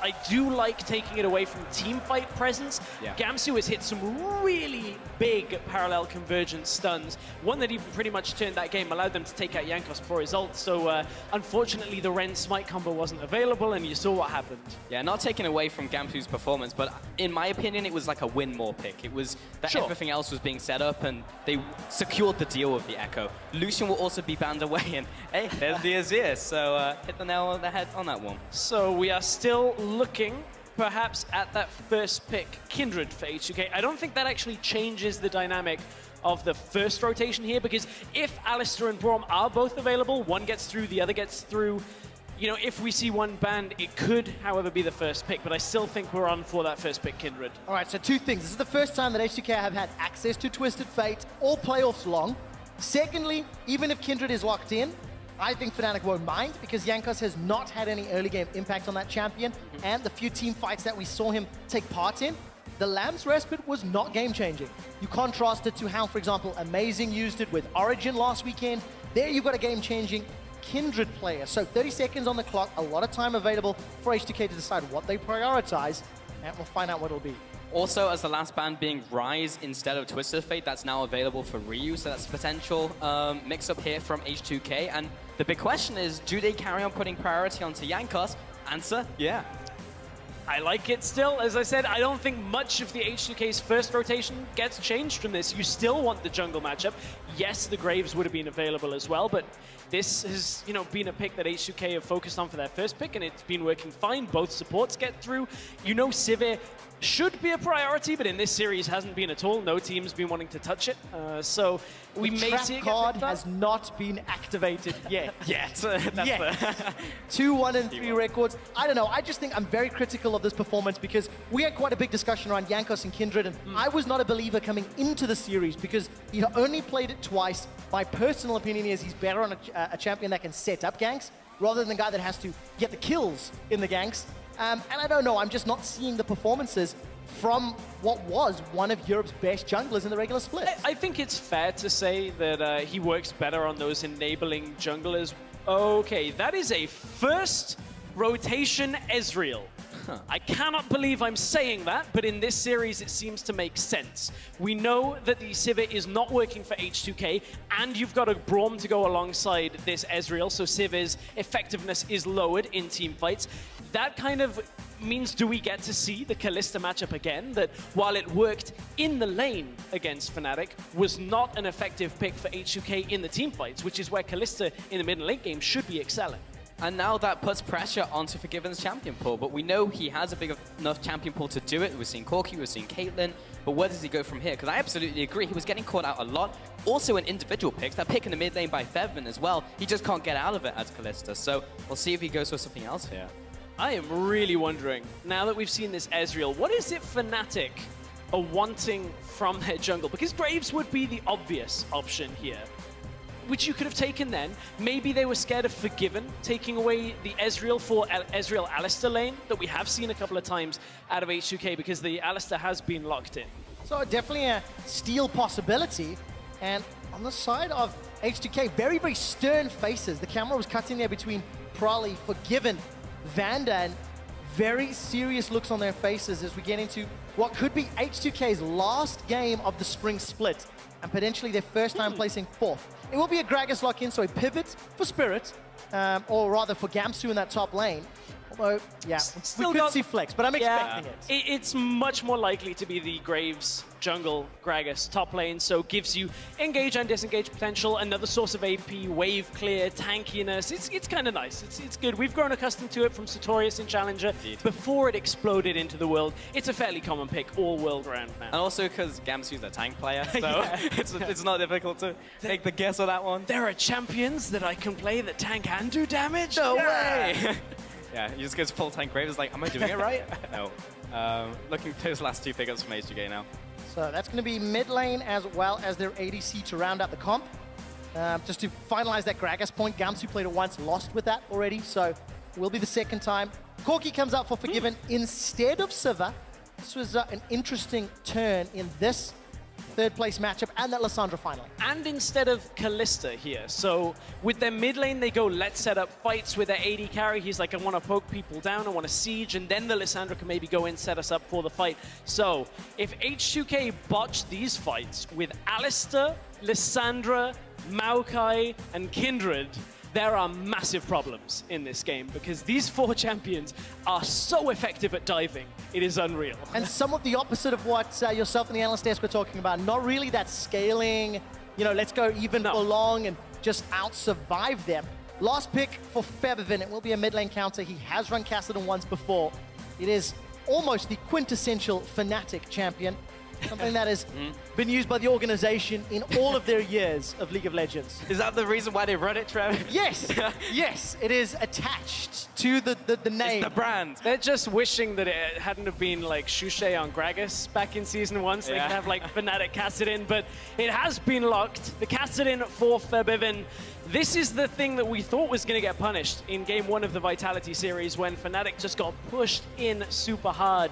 I do like taking it away from team fight presence. Yeah. Gamsu has hit some really big parallel convergence stuns. One that even pretty much turned that game, allowed them to take out Jankos before his ult. So unfortunately, the Ren smite combo wasn't available, and you saw what happened. Yeah, not taking away from Gamsu's performance, but in my opinion, it was like a win more pick. It was that everything else was being set up, and they secured the deal with the Echo. Lucian will also be banned away, and hey, there's the Azir. So hit the nail on the head on that one. So we are still looking perhaps at that first pick, Kindred for H2K. I don't think that actually changes the dynamic of the first rotation here, because if Alistar and Braum are both available, one gets through, the other gets through. You know, if we see one banned, it could, however, be the first pick, but I still think we're on for that first pick, Kindred. All right, so two things. This is the first time that H2K have had access to Twisted Fate all playoffs long. Secondly, even if Kindred is locked in, I think Fnatic won't mind, because Jankos has not had any early game impact on that champion, and the few team fights that we saw him take part in, the Lamb's Respite was not game-changing. You contrast it to how, for example, Amazing used it with Origin last weekend. There you've got a game-changing Kindred player. So 30 seconds on the clock, a lot of time available for H2K to decide what they prioritize, and we'll find out what it'll be. Also, as the last ban being Rise instead of Twisted Fate, that's now available for reuse, so that's a potential mix-up here from H2K. And the big question is, do they carry on putting priority onto Jankos? Answer, yeah. I like it still. As I said, I don't think much of the H2K's first rotation gets changed from this. You still want the jungle matchup. Yes, the Graves would have been available as well, but this has, you know, been a pick that H2K have focused on for their first pick, and it's been working fine. Both supports get through. You know, Sivir should be a priority, but in this series hasn't been at all. No team's been wanting to touch it. So we may see it trap card has not been activated yet. Yet. Yet. 2, 1, and 3 records. I don't know. I just think I'm very critical of this performance, because we had quite a big discussion around Jankos and Kindred, and I was not a believer coming into the series because he only played it twice. My personal opinion is he's better on a champion that can set up ganks rather than the guy that has to get the kills in the ganks. And I don't know, I'm just not seeing the performances from what was one of Europe's best junglers in the regular split. I think it's fair to say that he works better on those enabling junglers. Okay, that is a first rotation Ezreal. I cannot believe I'm saying that, but in this series it seems to make sense. We know that the Sivir is not working for H2K, and you've got a Braum to go alongside this Ezreal, so Sivir's effectiveness is lowered in team fights. That kind of means, do we get to see the Kalista matchup again? That while it worked in the lane against Fnatic, was not an effective pick for H2K in the team fights, which is where Kalista in the mid and late game should be excelling. And now that puts pressure onto Forgiven's champion pool, but we know he has a big enough champion pool to do it. We've seen Corki, we've seen Caitlyn, but where does he go from here? Because I absolutely agree, he was getting caught out a lot. Also in individual picks, that pick in the mid lane by Fevman as well, he just can't get out of it as Kalista. So we'll see if he goes for something else here. I am really wondering, now that we've seen this Ezreal, what is it Fnatic are wanting from their jungle? Because Graves would be the obvious option here, which you could have taken then. Maybe they were scared of Forgiven, taking away the Ezreal for Ezreal Alistar lane that we have seen a couple of times out of H2K, because the Alistar has been locked in. So definitely a steal possibility. And on the side of H2K, very, very stern faces. The camera was cutting there between Prolly, Forgiven, Vanda, and very serious looks on their faces as we get into what could be H2K's last game of the spring split, and potentially their first time placing 4th. It will be a Gragas lock-in, so a pivot for Spirit, or rather for Gamsu in that top lane. Although, yeah, we could see flex, but I'm expecting it. It's much more likely to be the Graves jungle Gragas top lane, so gives you engage and disengage potential, another source of AP, wave clear, tankiness. It's kind of nice. It's good. We've grown accustomed to it from Sartorius and Challenger. Indeed. Before it exploded into the world. It's a fairly common pick all world round now. And also because Gamsu's a tank player, so it's not difficult to take the guess on that one. There are champions that I can play that tank and do damage? No way! Yeah, he just goes full tank Graves, like, am I doing it right? No. Looking at those last 2 pickups from H2K now. So that's going to be mid lane as well as their ADC to round out the comp. Just to finalize that Gragas point, Gamsu played it once, lost with that already, so will be the second time. Corki comes out for Forgiven instead of Sivir. This was an interesting turn in this third place matchup and that Lissandra finally. And instead of Kalista here, so with their mid lane, they go, let's set up fights with their AD carry. He's like, I want to poke people down, I want to siege, and then the Lissandra can maybe go in, set us up for the fight. So if H2K botch these fights with Alistar, Lissandra, Maokai, and Kindred, there are massive problems in this game because these 4 champions are so effective at diving. It is unreal. And somewhat the opposite of what yourself and the analyst desk were talking about. Not really that scaling, let's go even for long and just out-survive them. Last pick for Febiven. It will be a mid lane counter. He has run Kassadin once before. It is almost the quintessential Fnatic champion. Something that has been used by the organization in all of their years of League of Legends. Is that the reason why they run it, Trev? Yes, yes, it is attached to the name. It's the brand. They're just wishing that it hadn't have been like Shushei on Gragas back in Season 1, so they could have like Fnatic Kassadin, but it has been locked. The Kassadin for Febiven. This is the thing that we thought was going to get punished in Game 1 of the Vitality series when Fnatic just got pushed in super hard.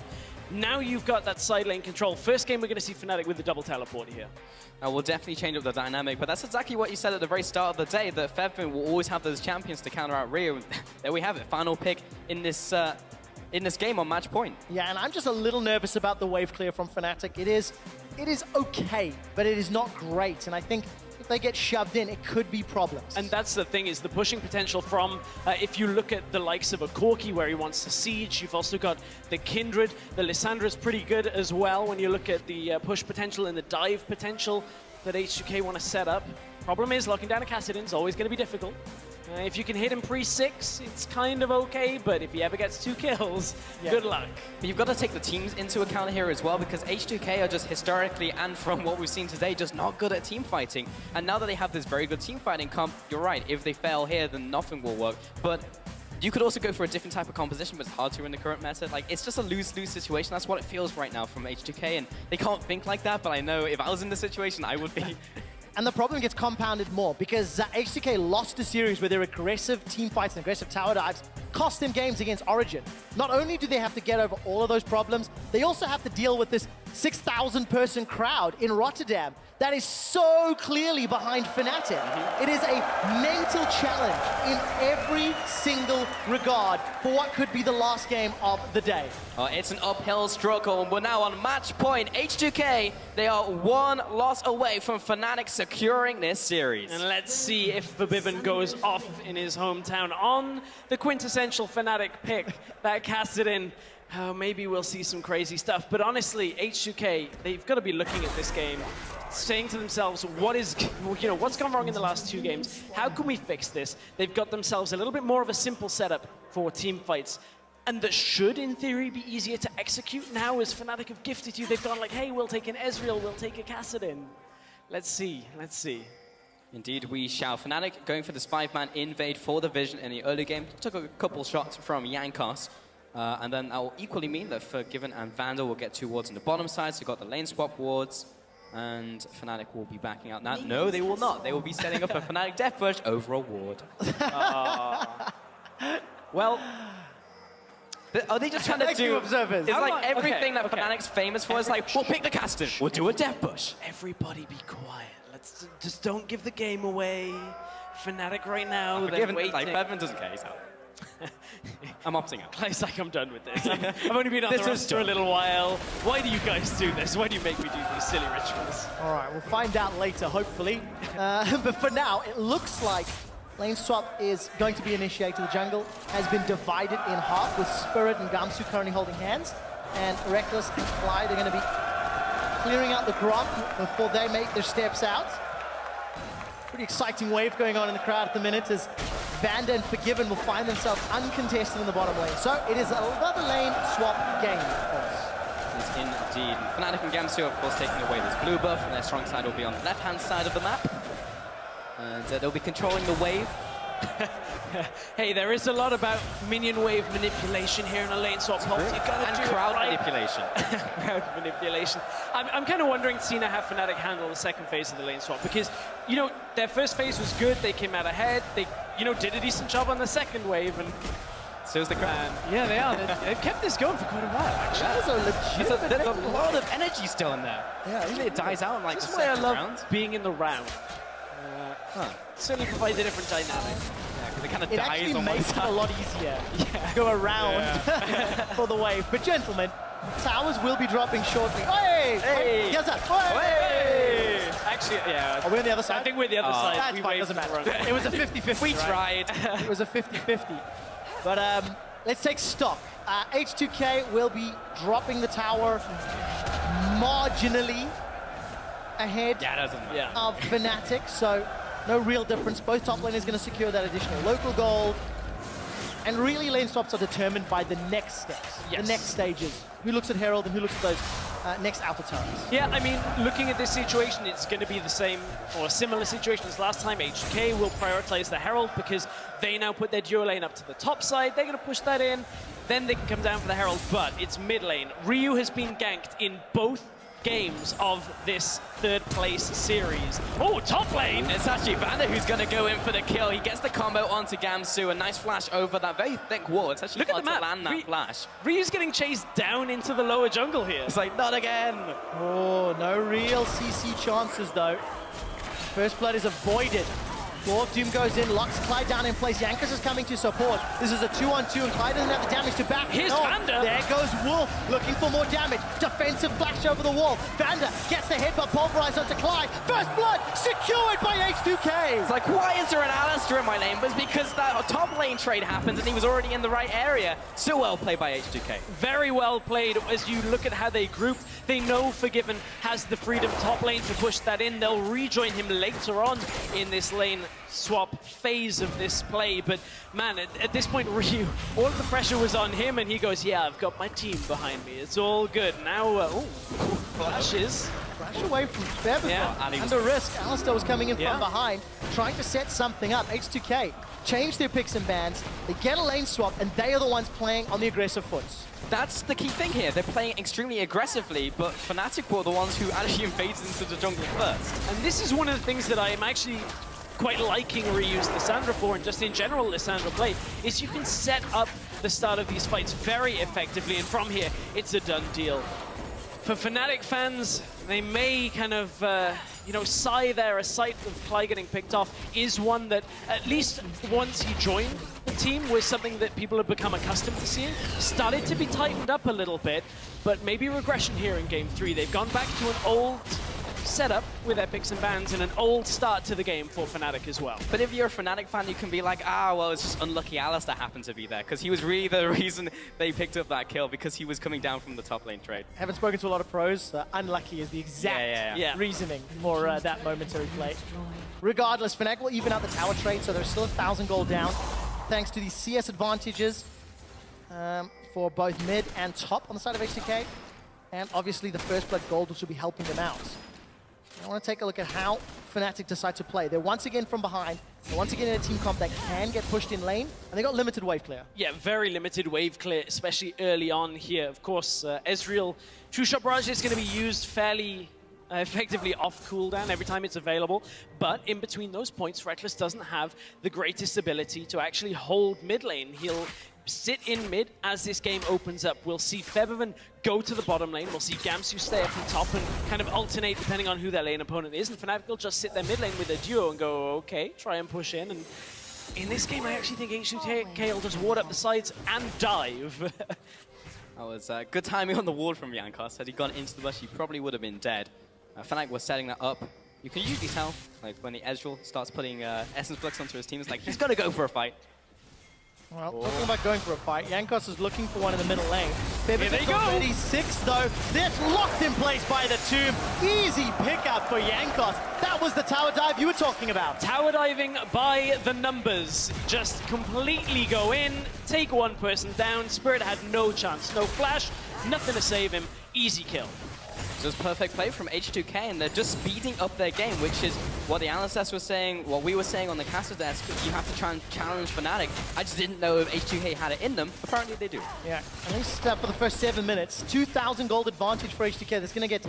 Now you've got that side lane control. First game, we're going to see Fnatic with the double teleport here. Now, we'll definitely change up the dynamic, but that's exactly what you said at the very start of the day, that Febiven will always have those champions to counter out Rio. There we have it, final pick in this game on match point. Yeah, and I'm just a little nervous about the wave clear from Fnatic. It is okay, but it is not great, and I think if they get shoved in, it could be problems. And that's the thing, is the pushing potential from, if you look at the likes of a Corki where he wants to siege, you've also got the Kindred, the Lissandra's pretty good as well when you look at the push potential and the dive potential that H2K want to set up. Problem is, locking down a Kassadin is always going to be difficult. If you can hit him pre-6, it's kind of okay, but if he ever gets 2 kills, good luck. But you've got to take the teams into account here as well, because H2K are just historically, and from what we've seen today, just not good at team fighting. And now that they have this very good team fighting comp, you're right, if they fail here, then nothing will work. But you could also go for a different type of composition, but it's hard to in the current meta. Like, it's just a lose-lose situation. That's what it feels right now from H2K, and they can't think like that, but I know if I was in the situation, I would be. And the problem gets compounded more because H2K lost a series where their aggressive team fights and aggressive tower dives cost them games against Origin. Not only do they have to get over all of those problems, they also have to deal with this 6,000 person crowd in Rotterdam that is so clearly behind Fnatic. It is a mental challenge in every single regard for what could be the last game of the day. It's an uphill struggle, and we're now on match point. H2K, they are 1 loss away from Fnatic securing this series. And let's see if Febiven goes off in his hometown on the quintessential Fnatic pick, that Kassadin. Maybe we'll see some crazy stuff. But honestly, H2K, they've got to be looking at this game, saying to themselves, what's gone wrong in the last 2 games? How can we fix this? They've got themselves a little bit more of a simple setup for team fights. And that should, in theory, be easier to execute now as Fnatic have gifted you. They've gone like, hey, we'll take an Ezreal, we'll take a Kassadin. Let's see. Indeed, we shall. Fnatic going for this 5-man invade for the Vision in the early game. Took a couple shots from Jankos. And then that will equally mean that Forgiven and Vandal will get 2 wards on the bottom side, so you've got the lane swap wards, and Fnatic will be backing out now. No, they will not. They will be setting up a Fnatic death push over a ward. Well, are they just trying to do... observers. It's like everything that Fnatic's famous for is like, we'll pick the Kassadin, we'll do a death push. Everybody be quiet. Let's just don't give the game away. Fnatic right now, they're Forgiven, waiting. like, Febiven doesn't care, he's out. I'm opting out. It's like I'm done with this. I've only been on the roster a little while. Why do you guys do this? Why do you make me do these silly rituals? All right, we'll find out later, hopefully. But for now, it looks like lane swap is going to be initiated. The jungle has been divided in half, with Spirit and Gamsu currently holding hands. And Reckless and Clyde are going to be clearing out the Gromp before they make their steps out. Pretty exciting wave going on in the crowd at the minute as Vanda and Forgiven will find themselves uncontested in the bottom lane. So it is another lane swap game, of course. It is indeed. Fnatic and Gamsu, of course, taking away this blue buff, and their strong side will be on the left-hand side of the map. And they'll be controlling the wave. Hey, there is a lot about minion wave manipulation here in a lane swap. You gotta And do crowd it right. manipulation. Crowd manipulation. I'm kind of wondering, Cena, how Fnatic handle the second phase of the lane swap, because, their first phase was good. They came out ahead. They, did a decent job on the second wave, and So is the crowd. Yeah, they are. They've kept this going for quite a while, actually. That was a legitimate There's a victory. lot of energy still in there. Yeah, Usually it dies out in like the That's why I second love round. being in the round. Certainly provides a different dynamic. Yeah, because it kind of It dies actually on one makes it a side. lot easier to go around for the wave. But gentlemen, towers will be dropping shortly. Hey! Hey! Yes, sir. Hey! Actually, yeah. Are we on the other side? I think we're the other side. That's We fine, waved doesn't in matter. front. It was a 50-50. We right? tried. It was a 50-50. But let's take stock. H2K will be dropping the tower marginally ahead Yeah, it doesn't matter. Yeah. of Fnatic, so no real difference. Both top laners going to secure that additional local gold. And really, lane swaps are determined by the next steps, Yes. the next stages. Who looks at Herald and who looks at those next alpha towers? Yeah, I mean, looking at this situation, it's going to be the same or a similar situation as last time. H2K will prioritize the Herald because they now put their duo lane up to the top side. They're going to push that in. Then they can come down for the Herald, but it's mid lane. Ryu has been ganked in both games of this third place series. Oh, top lane! It's actually Vanda who's going to go in for the kill. He gets the combo onto Gamsu. A nice flash over that very thick wall. It's actually Look at hard the to map. land that flash. Ryu's getting chased down into the lower jungle here. It's like, not again. Oh, no real CC chances though. First blood is avoided. Dwarf Doom goes in, locks Clyde down in place. Yankees is coming to support. This is a 2-on-2 and Clyde doesn't have the damage to back. Here's it on. Vanda. There goes Wolf looking for more damage. Defensive flash over the wall. Vanda gets the headbutt pulverized onto Clyde. First blood secured by H2K. It's like, why is there an Alistair in my lane? But it's because that top lane trade happened and he was already in the right area. So well played by H2K. Very well played. As you look at how they grouped, they know Forgiven has the freedom top lane to push that in. They'll rejoin him later on in this lane swap phase of this play. But man, at this point, Ryu, all of the pressure was on him, and he goes, yeah, I've got my team behind me. It's all good. Now, flashes. Flash away from Fev. Yeah, Under risk. Alistair was coming in Yeah. from behind, trying to set something up. H2K change their picks and bans. They get a lane swap, and they are the ones playing on the aggressive foots. That's the key thing here. They're playing extremely aggressively, but Fnatic were the ones who actually invaded into the jungle first. And this is one of the things that I am actually quite liking Ryu's Lissandra for, and just in general Lissandra play, is you can set up the start of these fights very effectively, and from here, it's a done deal. For Fnatic fans, they may kind of, sigh there. A sight of Clyde getting picked off is one that, at least once he joined the team, was something that people have become accustomed to seeing. Started to be tightened up a little bit, but maybe regression here in Game 3. They've gone back to an old setup with their picks and bans and an old start to the game for Fnatic as well. But if you're a Fnatic fan, you can be like, well, it's just unlucky Alistair happened to be there, because he was really the reason they picked up that kill, because he was coming down from the top lane trade. Haven't spoken to a lot of pros. Unlucky is the exact Yeah. reasoning for that momentary play. Regardless, Fnatic will even out the tower trade, so there's still 1,000 gold down, thanks to the CS advantages for both mid and top on the side of H2K, and obviously the first blood gold, which will be helping them out. I want to take a look at how Fnatic decide to play. They're once again from behind. They're once again in a team comp that can get pushed in lane, and they got limited wave clear. Yeah, very limited wave clear, especially early on here. Of course, Ezreal, True Shot Barrage is going to be used fairly effectively off cooldown every time it's available, but in between those points, Reckless doesn't have the greatest ability to actually hold mid lane. He'll sit in mid as this game opens up. We'll see Febiven go to the bottom lane. We'll see Gamsu stay up on top and kind of alternate depending on who their lane opponent is. And Fnatic will just sit their mid lane with a duo and go, okay, try and push in. And in this game, I actually think H2K will just ward up the sides and dive. That was good timing on the ward from Jankos. Had he gone into the bush, he probably would have been dead. Fnatic was setting that up. You can usually tell, like when the Ezreal starts putting Essence Flux onto his team, it's like he's got to go for a fight. Well, talking about going for a fight, Jankos is looking for one in the middle lane. Here they go. Already 6 though. That's locked in place by the tomb. Easy pickup for Jankos. That was the tower dive you were talking about. Tower diving by the numbers. Just completely go in, take one person down. Spirit had no chance, no flash, nothing to save him. Easy kill. Just perfect play from H2K, and they're just speeding up their game, which is what the analysts were saying, what we were saying on the caster desk. You have to try and challenge Fnatic. I just didn't know if H2K had it in them. Apparently they do. Yeah, at least for the first 7 minutes. 2,000 gold advantage for H2K. That's going to get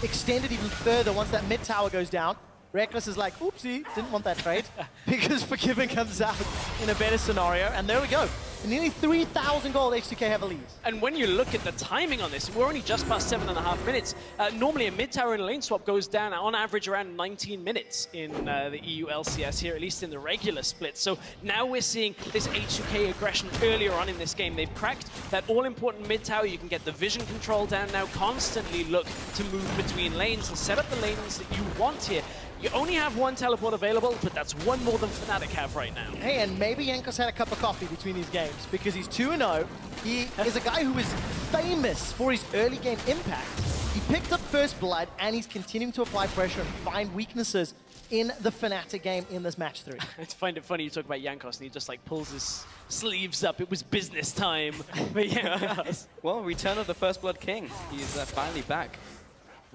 extended even further once that mid tower goes down. Reckless is like, oopsie, didn't want that trade. Because Forgiven comes out in a better scenario, and there we go. nearly 3,000 gold, H2K have a lead. And when you look at the timing on this, we're only just past 7.5 minutes. Normally a mid-tower and a lane swap goes down on average around 19 minutes in the EU LCS here, at least in the regular split. So now we're seeing this H2K aggression earlier on in this game. They've cracked that all-important mid-tower. You can get the vision control down now, constantly look to move between lanes and set up the lanes that you want here. You only have one teleport available, but that's one more than Fnatic have right now. Hey, and maybe Jankos had a cup of coffee between these games because he's 2-0. He is a guy who is famous for his early game impact. He picked up first blood, and he's continuing to apply pressure and find weaknesses in the Fnatic game in this match 3. I find it funny you talk about Jankos and he just like pulls his sleeves up. It was business time for Jankos. Well, return of the First Blood King. He's finally back.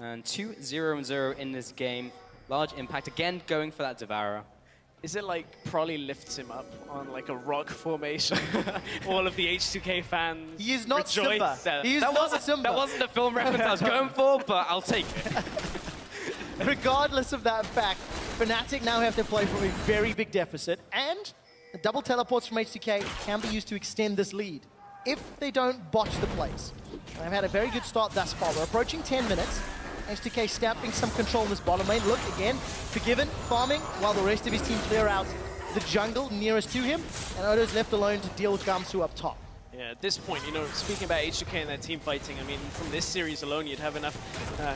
And 2-0-0 in this game. Large impact, again going for that Devourer. Is it like Prolly lifts him up on like a rock formation? All of the H2K fans He is not rejoice. Simba. He is not Simba. That wasn't the film reference I was going for, but I'll take it. Regardless of that fact, Fnatic now have to play from a very big deficit, and the double teleports from H2K can be used to extend this lead if they don't botch the plays. And they've had a very good start thus far. We're approaching 10 minutes. H2K stamping some control in this bottom lane. Look, again, Forgiven farming while the rest of his team clear out the jungle nearest to him, and Odo's left alone to deal with Gamsu up top. Yeah, at this point, you know, speaking about H2K and their team fighting, I mean, from this series alone, you'd have enough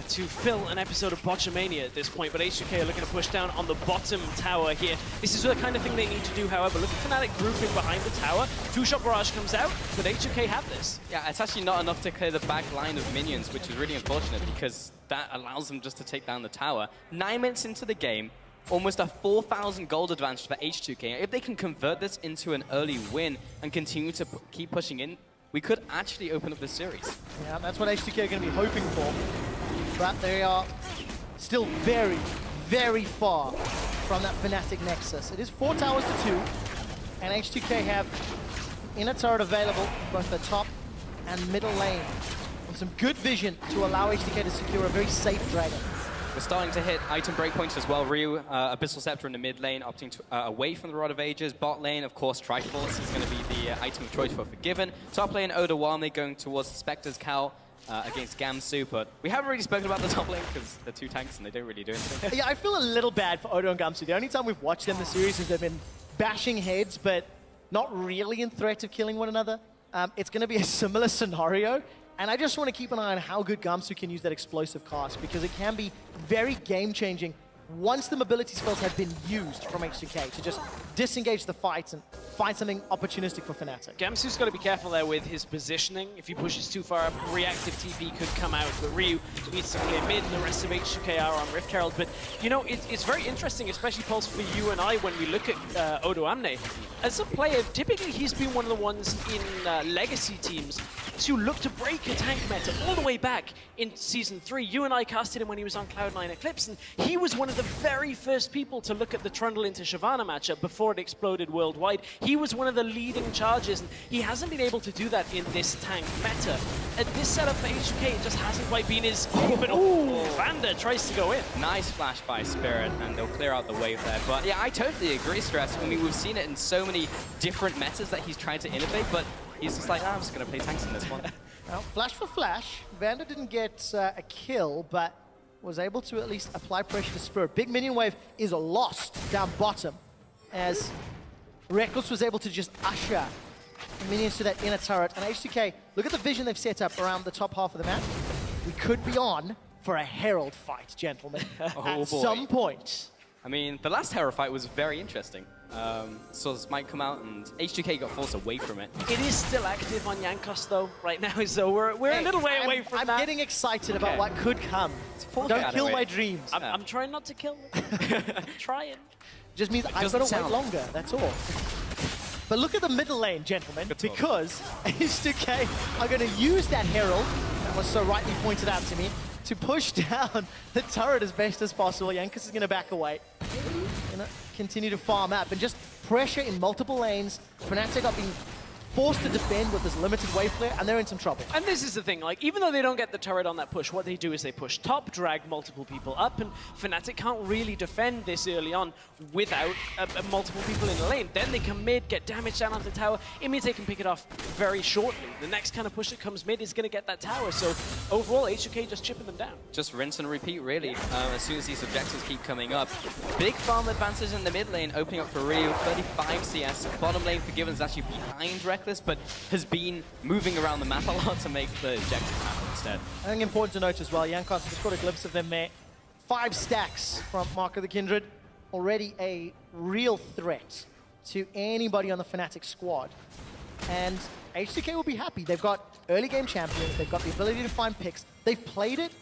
to fill an episode of Botchamania at this point, but H2K are looking to push down on the bottom tower here. This is the kind of thing they need to do, however. Look at Fnatic grouping behind the tower. Two-shot barrage comes out, but H2K have this. Yeah, it's actually not enough to clear the back line of minions, which is really unfortunate because that allows them just to take down the tower. 9 minutes into the game, almost a 4,000 gold advantage for H2K. If they can convert this into an early win and continue to keep pushing in, we could actually open up this series. Yeah, that's what H2K are going to be hoping for. But they are still very, very far from that Fnatic Nexus. It is 4 towers to 2, and H2K have inner turret available, both the top and middle lane. And some good vision to allow H2K to secure a very safe dragon. We're starting to hit item breakpoints as well. Ryu, Abyssal Scepter in the mid lane, opting to, away from the Rod of Ages. Bot lane, of course, Triforce is going to be the item of choice for Forgiven. Top lane, Oda Wame going towards Spectre's Cowl against Gamsu, but we haven't really spoken about the top lane because they're 2 tanks and they don't really do anything. Yeah, I feel a little bad for Odo and Gamsu. The only time we've watched them in the series is they've been bashing heads, but not really in threat of killing one another. It's going to be a similar scenario. And I just want to keep an eye on how good Gamsu can use that explosive cast, because it can be very game-changing once the mobility spells have been used from H2K to just disengage the fights and find something opportunistic for Fnatic. Gamsu's got to be careful there with his positioning. If he pushes too far up, reactive TP could come out, but Ryu needs to clear mid, and the rest of H2K are on Rift Herald. But, you know, it's very interesting, especially, Pulse, for you and I, when we look at Odo Amne. As a player, typically he's been one of the ones in legacy teams to look to break a tank meta all the way back in Season 3. You and I casted him when he was on Cloud9 Eclipse, and he was one of the very first people to look at the Trundle into Shyvana matchup before it exploded worldwide. He was one of the leading charges, and he hasn't been able to do that in this tank meta. At this setup for H2K, it just hasn't quite been his... But Vander tries to go in. Nice flash by Spirit, and they'll clear out the wave there. But yeah, I totally agree, Stress. I mean, we've seen it in so many different metas that he's tried to innovate, but he's just like, I'm just going to play tanks in this one. Well, flash for flash. Vander didn't get a kill, but was able to at least apply pressure to Spirit. Big minion wave is lost down bottom, as Reckless was able to just usher minions to that inner turret. And H2K, look at the vision they've set up around the top half of the map. We could be on for a Herald fight, gentlemen, at some point. I mean, the last Herald fight was very interesting. So Smite come out and H2K got forced away from it. It is still active on Jankos though, right now, so we're a little way away from I'm that. getting excited about what could come. Don't kill my dreams. I'm trying not to kill them. I'm trying. Just means I've got to wait longer, that's all. But look at the middle lane, gentlemen, because H2K are going to use that Herald, that was so rightly pointed out to me, to push down the turret as best as possible. Jankos is going to back away. Continue to farm up and just pressure in multiple lanes. Fnatic are being forced to defend with this limited wave player, and they're in some trouble. And this is the thing, like, even though they don't get the turret on that push, what they do is they push top, drag multiple people up, and Fnatic can't really defend this early on without multiple people in the lane. Then they come mid, get damage down onto the tower. It means they can pick it off very shortly. The next kind of push that comes mid is going to get that tower, so overall, H2K just chipping them down. Just rinse and repeat, really, as soon as these objectives keep coming up. Big farm advantage in the mid lane, opening up for Ryu, 35 CS. Bottom lane, Forgiven's actually behind Reckless, but has been moving around the map a lot to make the objective happen instead. I think important to note as well, Jankos just got a glimpse of them there. 5 stacks from Mark of the Kindred. Already a real threat to anybody on the Fnatic squad. And H2K will be happy. They've got early game champions, they've got the ability to find picks. They've played it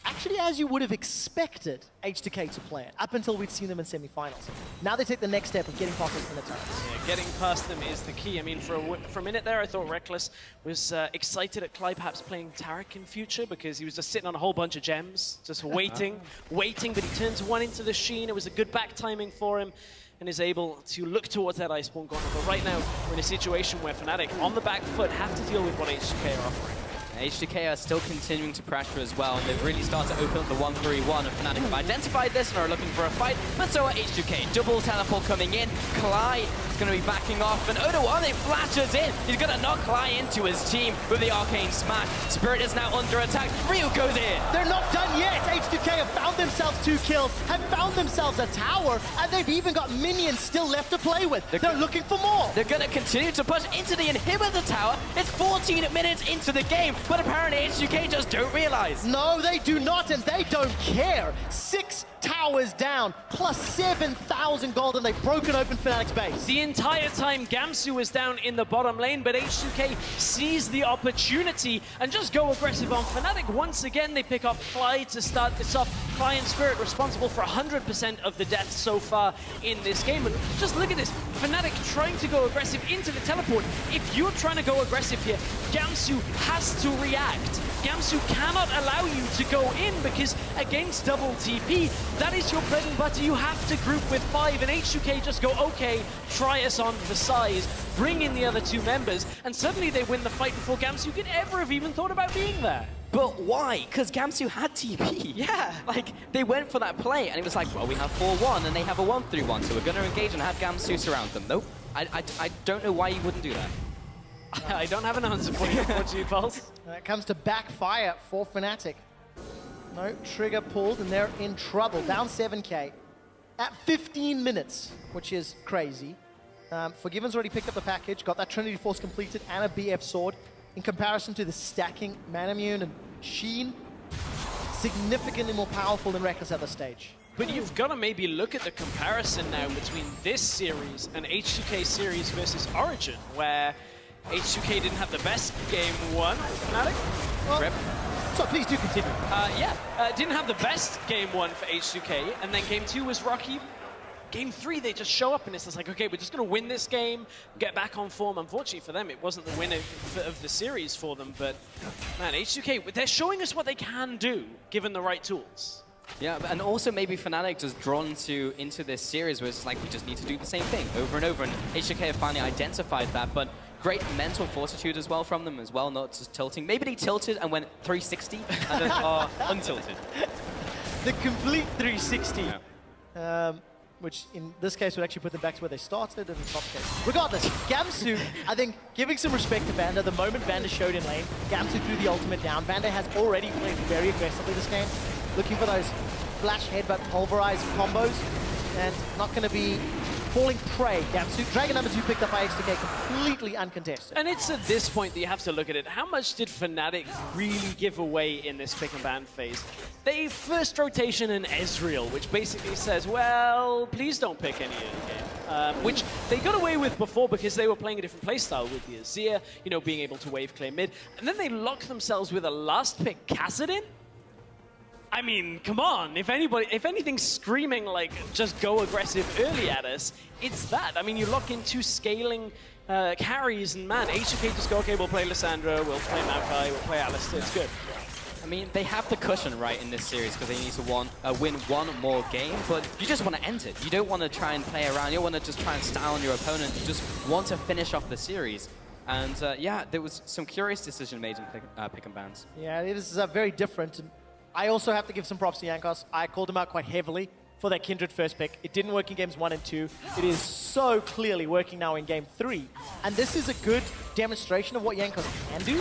actually as you would have expected H2K to play it, up until we'd seen them in semifinals. Now they take the next step of getting past those Minotauros. Yeah, getting past them is the key. I mean, for a minute there, I thought Reckless was excited at Clyde perhaps playing Taric in future, because he was just sitting on a whole bunch of gems, just waiting, but he turns one into the Sheen. It was a good back timing for him, and is able to look towards that Iceborne Gauntlet. But right now, we're in a situation where Fnatic, on the back foot, have to deal with what H2K are offering. H2K are still continuing to pressure as well, and they've really started to open up the 1-3-1, and Fnatic have identified this and are looking for a fight, but so are H2K. Double teleport coming in, Cly is going to be backing off, and Odoane flashes in. He's going to knock Cly into his team with the Arcane Smash. Spirit is now under attack, Ryu goes in. They're not done yet. H2K have found themselves 2 kills, have found themselves a tower, and they've even got minions still left to play with. They're looking for more. They're going to continue to push into the inhibitor tower. It's 14 minutes into the game, but apparently H2K just don't realize. No, they do not, and they don't care. 6 towers down, plus 7,000 gold, and they've broken open Fnatic's base. The entire time, Gamsu was down in the bottom lane, but H2K sees the opportunity and just go aggressive on Fnatic. Once again, they pick up Clyde to start this off. Clyde and Spirit responsible for 100% of the deaths so far in this game. And just look at this, Fnatic trying to go aggressive into the teleport. If you're trying to go aggressive here, Gamsu has to react. Gamsu cannot allow you to go in, because against double TP, that is your bread and butter. You have to group with 5, and H2K just go, okay, try us on the size, bring in the other 2 members, and suddenly they win the fight before Gamsu could ever have even thought about being there. But why? Because Gamsu had TP. Yeah. Like, they went for that play, and it was like, well, we have 4-1, and they have a 1-3-1, so we're going to engage and have Gamsu surround them. Nope. I don't know why you wouldn't do that. I don't have an answer for you, unfortunately, Pulse. That comes to backfire for Fnatic. No trigger pulled, and they're in trouble. Down 7K at 15 minutes, which is crazy. Forgiven's already picked up the package, got that Trinity Force completed, and a BF sword. In comparison to the stacking Manamune and Sheen, significantly more powerful than Reckless at this stage. But you've got to maybe look at the comparison now between this series and H2K series versus Origin, where H2K didn't have the best game 1, Fnatic? Well, Rip. so please do continue. Didn't have the best game 1 for H2K, and then game 2 was rocky. Game 3, they just show up and it's just like, okay, we're just going to win this game, get back on form. Unfortunately for them, it wasn't the win of the series for them, but man, H2K, they're showing us what they can do, given the right tools. Yeah, and also maybe Fnatic just drawn into this series where it's like, we just need to do the same thing over and over, and H2K have finally identified that, but great mental fortitude as well from them as well, not just tilting. Maybe they tilted and went 360 and then are untilted. The complete 360. Yeah. Which in this case would actually put them back to where they started in the top case. Regardless, Gamsu, I think, giving some respect to Vander. The moment Vander showed in lane, Gamsu threw the ultimate down. Vander has already played very aggressively this game, looking for those flash headbutt pulverize combos, and not going to be falling prey. Gamsu, Dragon number 2 picked up by H2K, completely uncontested. And it's at this point that you have to look at it. How much did Fnatic really give away in this pick and ban phase? They first rotation in Ezreal, which basically says, well, please don't pick any early game. Which they got away with before because they were playing a different playstyle with the Azir, you know, being able to wave clear mid. And then they lock themselves with a last pick Kassadin. I mean, come on, if anything's screaming like, just go aggressive early at us, it's that. I mean, you lock in 2 scaling carries, and man, H2K just go, okay, we'll play Lissandra, we'll play Maokai, we'll play Alistar, it's good. I mean, they have the cushion right in this series because they need to win one more game, but you just want to end it. You don't want to try and play around, you don't want to just try and style on your opponent, you just want to finish off the series. And yeah, there was some curious decision made in pick and bans. Yeah, it is very different. And I also have to give some props to Jankos. I called him out quite heavily for that Kindred first pick. It didn't work in games 1 and 2. It is so clearly working now in game 3. And this is a good demonstration of what Jankos can do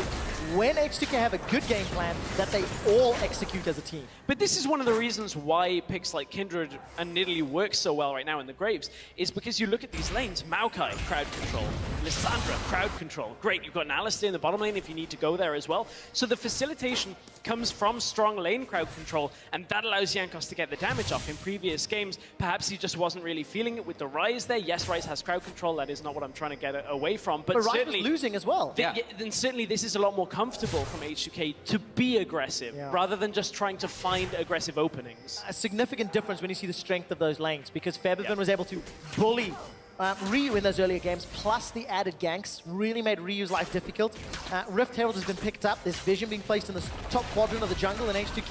when H2K have a good game plan that they all execute as a team. But this is one of the reasons why picks like Kindred and Nidalee work so well right now in the Graves, is because you look at these lanes, Maokai, crowd control, Lissandra, crowd control. Great, you've got an Alistair in the bottom lane if you need to go there as well. So the facilitation comes from strong lane crowd control, and that allows Jankos to get the damage off. In previous games, perhaps he just wasn't really feeling it with the Ryze there. Yes, Ryze has crowd control, that is not what I'm trying to get away from, but Ryze certainly was losing as well. then certainly this is a lot more comfortable from H2K to be aggressive, rather than just trying to find aggressive openings. A significant difference when you see the strength of those lanes, because Febiven was able to bully Ryu in those earlier games, plus the added ganks really made Ryu's life difficult. Rift Herald has been picked up. There's vision being placed in the top quadrant of the jungle in H2K.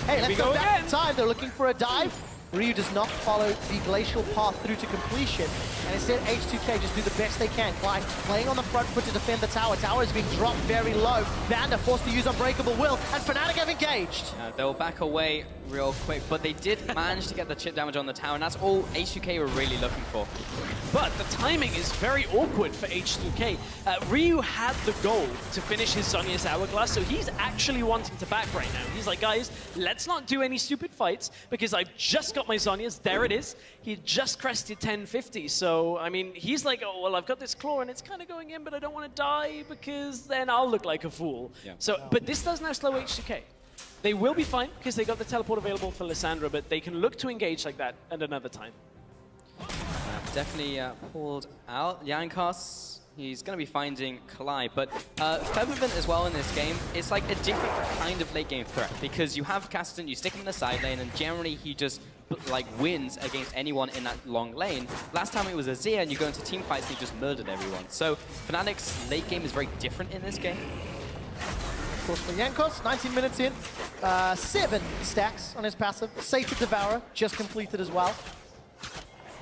Hey, let's go back in time. They're looking for a dive. Ryu does not follow the glacial path through to completion, and instead H2K just do the best they can. Clyde playing on the front foot to defend the tower. Tower is being dropped very low. Vander forced to use Unbreakable Will, and Fnatic have engaged. They'll back away real quick, but they did manage to get the chip damage on the tower, and that's all H2K were really looking for. But the timing is very awkward for H2K. Ryu had the goal to finish his Zhonya's Hourglass, so he's actually wanting to back right now. He's like, guys, let's not do any stupid fights, because I've just got my Zhonya's. There it is. He just crested 1050, so, I mean, he's like, oh, well, I've got this claw, and it's kind of going in, but I don't want to die, because then I'll look like a fool. Yeah. So, but this does now slow H2K. They will be fine, because they got the teleport available for Lissandra, but they can look to engage like that at another time. Definitely pulled out. Jankos, he's going to be finding Clyde, but Febiven as well in this game, it's like a different kind of late game threat, because you have Caston, you stick him in the side lane, and generally he just like wins against anyone in that long lane. Last time it was Azir, and you go into team fights and he just murdered everyone. So Fnatic's late game is very different in this game. Of course, for Jankos, 19 minutes in, 7 stacks on his passive. Sated Devourer just completed as well.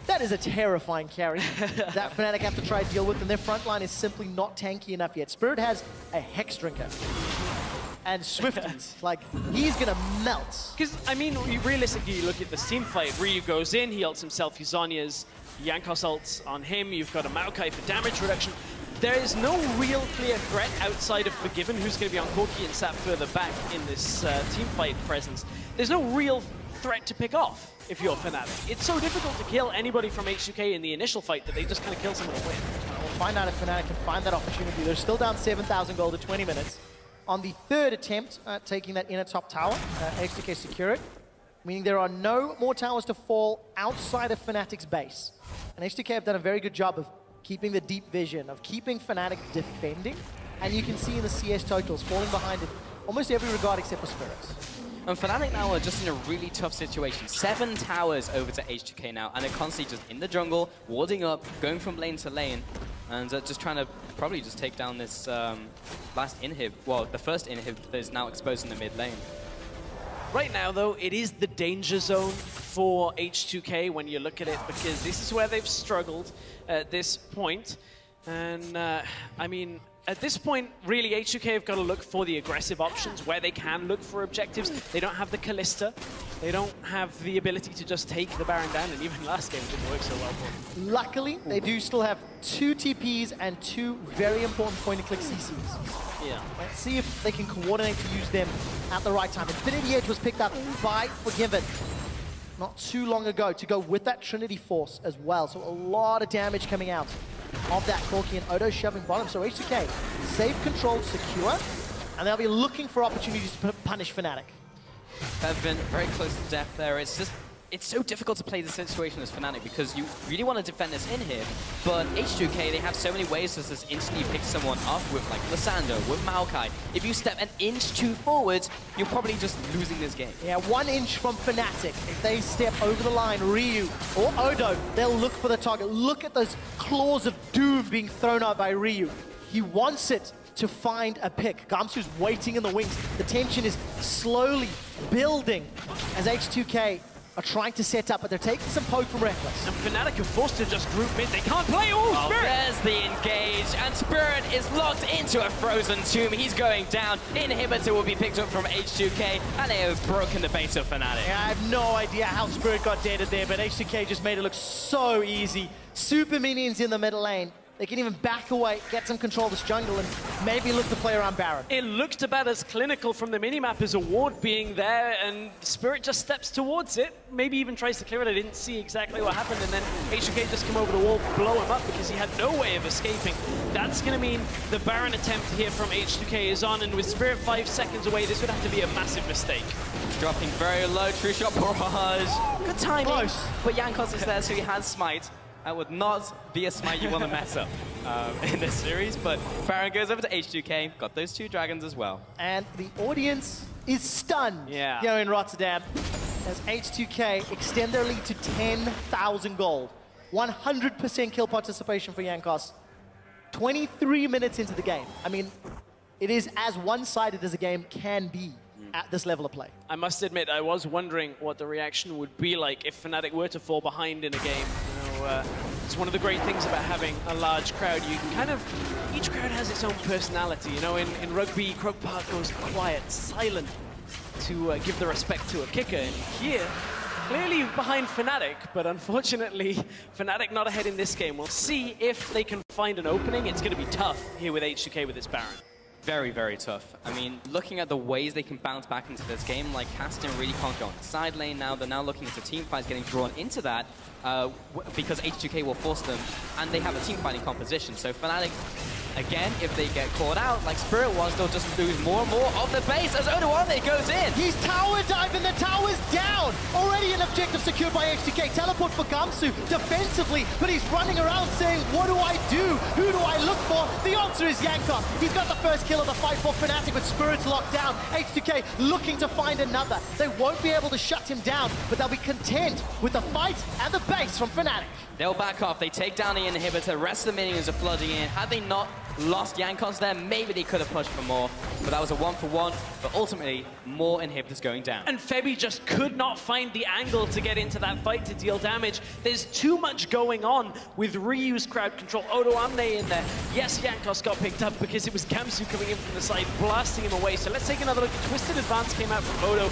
That is a terrifying carry that Fnatic have to try to deal with, and their front line is simply not tanky enough yet. Spirit has a Hex Drinker and Swifties. Like, he's gonna melt. Because, I mean, realistically, you look at this team fight. Ryu goes in, he ults himself, he Zhonya's, Jankos ults on him, you've got a Maokai for damage reduction. There is no real clear threat outside of Forgiven, who's going to be on Corki and sat further back in this team fight presence. There's no real threat to pick off if you're Fnatic. It's so difficult to kill anybody from H2K in the initial fight that they just kind of kill someone to win. We'll find out if Fnatic can find that opportunity. They're still down 7,000 gold at 20 minutes. On the third attempt at taking that inner top tower, H2K secure it, meaning there are no more towers to fall outside of Fnatic's base. And H2K have done a very good job of keeping the deep vision, of keeping Fnatic defending, and you can see in the CS totals falling behind in almost every regard except for Spirits. And Fnatic now are just in a really tough situation. 7 towers over to H2K now, and they're constantly just in the jungle, warding up, going from lane to lane, and just trying to probably just take down this last inhib, well, the first inhib that is now exposed in the mid lane. Right now, though, it is the danger zone for H2K when you look at it, because this is where they've struggled at this point. And, I mean, at this point, really, H2K have got to look for the aggressive options where they can look for objectives. They don't have the Kalista. They don't have the ability to just take the Baron down, and even last game it didn't work so well for them. Luckily, they do still have 2 TPs and 2 very important point-and-click CCs. Yeah. Let's see if they can coordinate to use them at the right time. Infinity Edge was picked up by Forgiven not too long ago to go with that Trinity Force as well. So a lot of damage coming out of that Corki, and Odo shoving bottom. So H2K, safe, controlled, secure, and they'll be looking for opportunities to punish Fnatic. They've been very close to death there. It's so difficult to play the situation as Fnatic because you really want to defend this in here, but H2K, they have so many ways to just instantly pick someone up with like Lissandra, with Maokai. If you step an inch too forward, you're probably just losing this game. Yeah, 1 inch from Fnatic. If they step over the line, Ryu or Odo, they'll look for the target. Look at those claws of doom being thrown out by Ryu. He wants it to find a pick. Gamsu's waiting in the wings. The tension is slowly building as H2K are trying to set up, but they're taking some poke from Reckless. And Fnatic are forced to just group mid. They can't play. Oh, Oh, Spirit! there's the engage, and Spirit is locked into a frozen tomb. He's going down. Inhibitor will be picked up from H2K, and they have broken the base of Fnatic. Yeah, I have no idea how Spirit got deaded there, but H2K just made it look so easy. Super minions in the middle lane. They can even back away, get some control of this jungle, and maybe look to play around Baron. It looked about as clinical from the minimap as a ward being there, and Spirit just steps towards it, maybe even tries to clear it. I didn't see exactly what happened, and then H2K just come over the wall, blow him up because he had no way of escaping. That's going to mean the Baron attempt here from H2K is on, and with Spirit 5 seconds away, this would have to be a massive mistake. Dropping very low, true shot barrage. Good timing. Close. But Jankos is there, so he has smite. That would not be a smite you want to mess up in this series, but Baron goes over to H2K, got those 2 dragons as well. And the audience is stunned here in Rotterdam as H2K extend their lead to 10,000 gold. 100% kill participation for Jankos. 23 minutes into the game. I mean, it is as one-sided as a game can be at this level of play. I must admit, I was wondering what the reaction would be like if Fnatic were to fall behind in a game. You know, it's one of the great things about having a large crowd. You can kind of, each crowd has its own personality. You know, in rugby, Croke Park goes quiet, silent to give the respect to a kicker. And here, clearly behind Fnatic, but unfortunately, Fnatic not ahead in this game. We'll see if they can find an opening. It's going to be tough here with H2K with this Baron. Very, very tough. I mean, looking at the ways they can bounce back into this game, like Caston really can't go on the side lane now. They're now looking into team fights getting drawn into that because H2K will force them, and they have a team fighting composition. So Fnatic, again, if they get caught out, like Spirit was, they'll just lose more and more of the base as Odoamne goes in. He's tower diving, the tower's down! Already an objective secured by H2K. Teleport for Gamsu defensively, but he's running around saying, what do I do? Who do I look for? The answer is Jankos. He's got the first kill of the fight for Fnatic, but Spirit's locked down. H2K looking to find another. They won't be able to shut him down, but they'll be content with the fight and the base from Fnatic. They'll back off. They take down the inhibitor. The rest of the minions are flooding in. Had they not lost Jankos there, maybe they could have pushed for more. But that was a 1-for-1. But ultimately, more inhibitors going down. And Febby just could not find the angle to get into that fight to deal damage. There's too much going on with Ryu's crowd control. Odoamne in there. Yes, Jankos got picked up because it was Gamsu coming in from the side, blasting him away. So let's take another look. Twisted Advance came out from Odo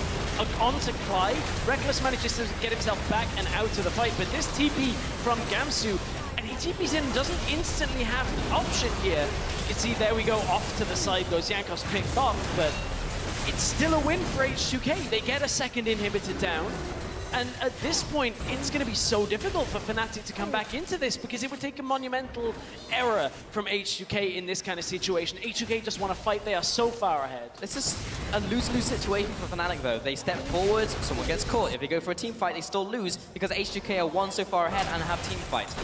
onto Clyde. Reckless manages to get himself back and out of the fight. But this TP from Gamsu, and he TPs in, doesn't instantly have the option here. You can see there we go, off to the side goes Jankos picked off, but it's still a win for H2K. They get a second inhibitor down. And at this point, it's going to be so difficult for Fnatic to come back into this because it would take a monumental error from H2K in this kind of situation. H2K just want to fight. They are so far ahead. This is a lose-lose situation for Fnatic, though. They step forward, someone gets caught. If they go for a team fight, they still lose because H2K are 1 so far ahead and have team fights.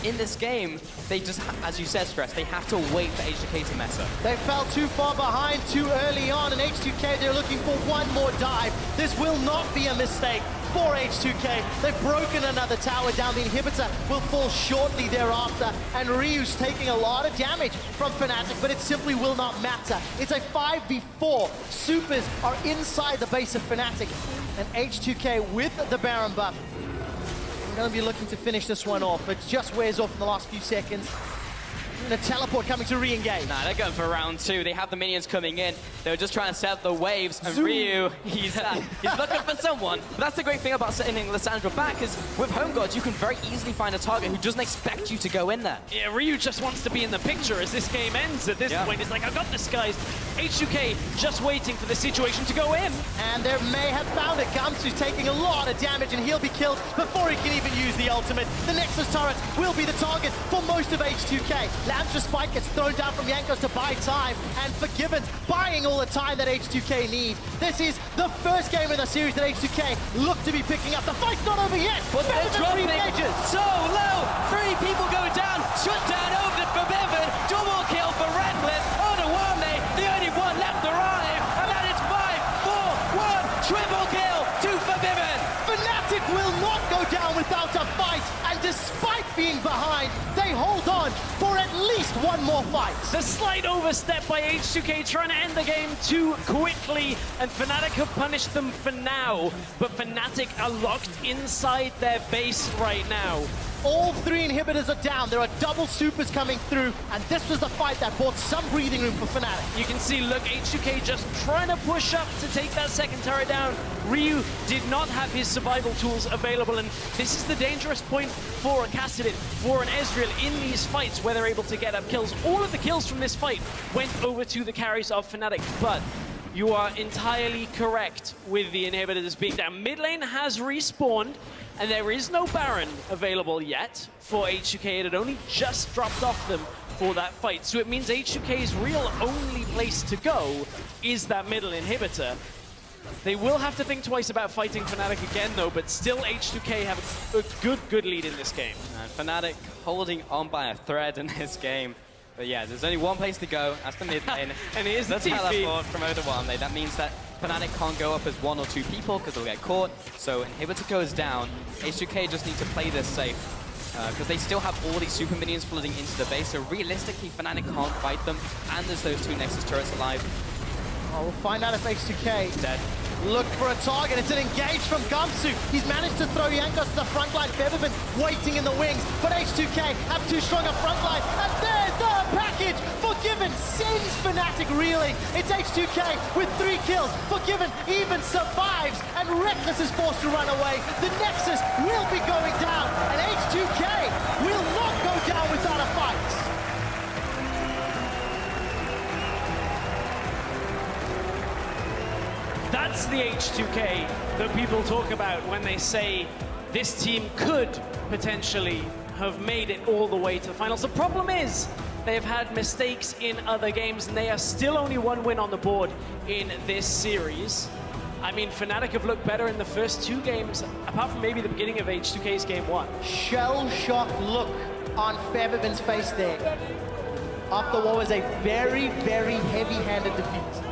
In this game, they just, as you said, Stress, they have to wait for H2K to mess up. They fell too far behind too early on, and H2K, they're looking for one more dive. This will not be a mistake for H2K. They've broken another tower down. The inhibitor will fall shortly thereafter, and Ryu's taking a lot of damage from Fnatic, but it simply will not matter. It's a 5v4. Supers are inside the base of Fnatic, and H2K with the Baron buff. We're going to be looking to finish this one off. It just wears off in the last few seconds. And a teleport coming to re-engage. Nah, they're going for round 2. They have the minions coming in. They're just trying to set up the waves. And Ryu, he's looking for someone. But that's the great thing about sending Lissandra back is with Home Guards, you can very easily find a target who doesn't expect you to go in there. Yeah, Ryu just wants to be in the picture as this game ends. At this point, it's like, I got this, guys. H2K just waiting for the situation to go in. And they may have found it. Gamsu's taking a lot of damage, and he'll be killed before he can even use the ultimate. The Nexus turret will be the target for most of H2K. Lamb's Spike gets thrown down from Jankos to buy time, and Forgiven's buying all the time that H2K need. This is the first game in the series that H2K look to be picking up. The fight's not over yet. But they're dropping so low. 3 people go down. Shut down over to Forgiven. Double kill for Reckless. Odoamne, the only one left alive, and that is 5-4-1. Triple kill to Forgiven. Fnatic will not go down without a fight, and despite being behind, they hold on for at least one more fight. The slight overstep by H2K trying to end the game too quickly, and Fnatic have punished them for now, but Fnatic are locked inside their base right now. All three inhibitors are down. There are double supers coming through, and this was the fight that brought some breathing room for Fnatic. You can see, look, H2K just trying to push up to take that second turret down. Ryu did not have his survival tools available, and this is the dangerous point for a Kassadin, for an Ezreal in these fights where they're able to get up kills. All of the kills from this fight went over to the carries of Fnatic, but you are entirely correct with the inhibitors being down. Mid lane has respawned, and there is no Baron available yet for H2K. It had only just dropped off them for that fight. So it means H2K's real only place to go is that middle inhibitor. They will have to think twice about fighting Fnatic again, though, but still H2K have a good lead in this game. And Fnatic holding on by a thread in this game. But yeah, there's only one place to go. That's the mid lane. And here's the teleport from over one lane. That means that Fnatic can't go up as one or two people because they'll get caught. So inhibitor goes down. H2K just need to play this safe because they still have all these super minions flooding into the base. So realistically, Fnatic can't fight them. And there's those two Nexus turrets alive. Oh, we'll find out if H2K Dead. look for a target. It's an engage from Gamsu. He's managed to throw Jankos to the front line. Featherman waiting in the wings, but H2K have too strong a front line. And there's the package. Forgiven sends Fnatic reeling. It's H2K with 3 kills. Forgiven even survives, and Reckless is forced to run away. The Nexus will be going down, and H2K will not go down without a fight. That's the H2K that people talk about when they say this team could potentially have made it all the way to the finals. The problem is they've had mistakes in other games, and they are still only 1 win on the board in this series. I mean, Fnatic have looked better in the first 2 games, apart from maybe the beginning of H2K's game 1. Shell-shocked look on Featherman's face there after what was a very, very heavy-handed defeat.